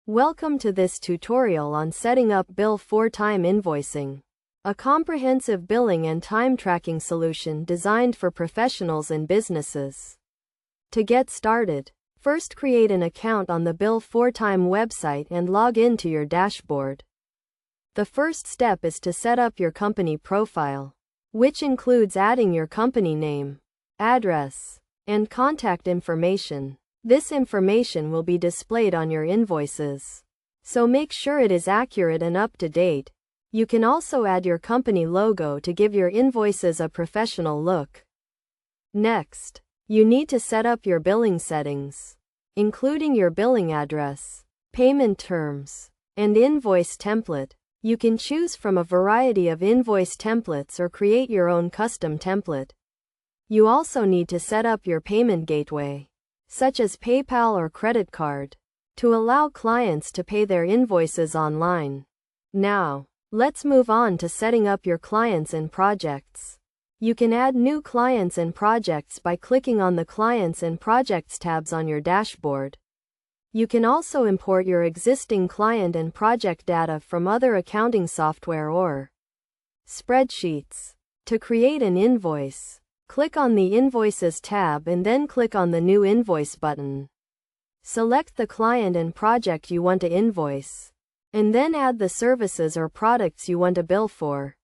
Welcome to this tutorial on setting up Bill4Time invoicing, a comprehensive billing and time tracking solution designed for professionals and businesses. To get started, first create an account on the Bill4Time website and log in to your dashboard. The first step is to set up your company profile, which includes adding your company name, address, and contact information. This information will be displayed on your invoices, so make sure it is accurate and up to date. You can also add your company logo to give your invoices a professional look. Next, you need to set up your billing settings, including your billing address, payment terms, and invoice template. You can choose from a variety of invoice templates or create your own custom template. You also need to set up your payment gateway, such as PayPal or credit card, to allow clients to pay their invoices online. Now, let's move on to setting up your clients and projects. You can add new clients and projects by clicking on the Clients and Projects tabs on your dashboard. You can also import your existing client and project data from other accounting software or spreadsheets. To create an invoice, click on the Invoices tab and then click on the New Invoice button. Select the client and project you want to invoice, and then add the services or products you want to bill for.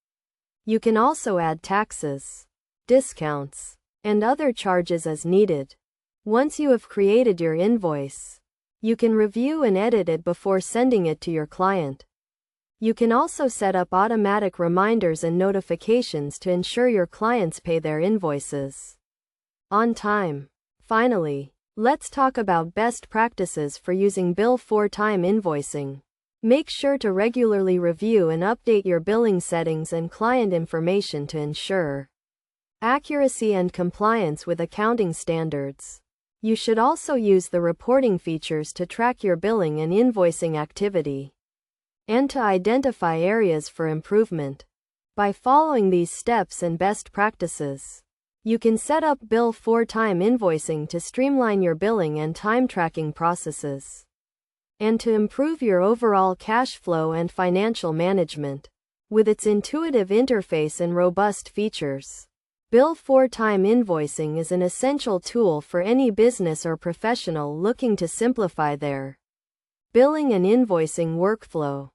You can also add taxes, discounts, and other charges as needed. Once you have created your invoice, you can review and edit it before sending it to your client. You can also set up automatic reminders and notifications to ensure your clients pay their invoices on time. Finally, let's talk about best practices for using Bill4Time invoicing. Make sure to regularly review and update your billing settings and client information to ensure accuracy and compliance with accounting standards. You should also use the reporting features to track your billing and invoicing activity, and to identify areas for improvement. By following these steps and best practices, you can set up Bill4Time invoicing to streamline your billing and time tracking processes, and to improve your overall cash flow and financial management. With its intuitive interface and robust features, Bill4Time invoicing is an essential tool for any business or professional looking to simplify their billing and invoicing workflow.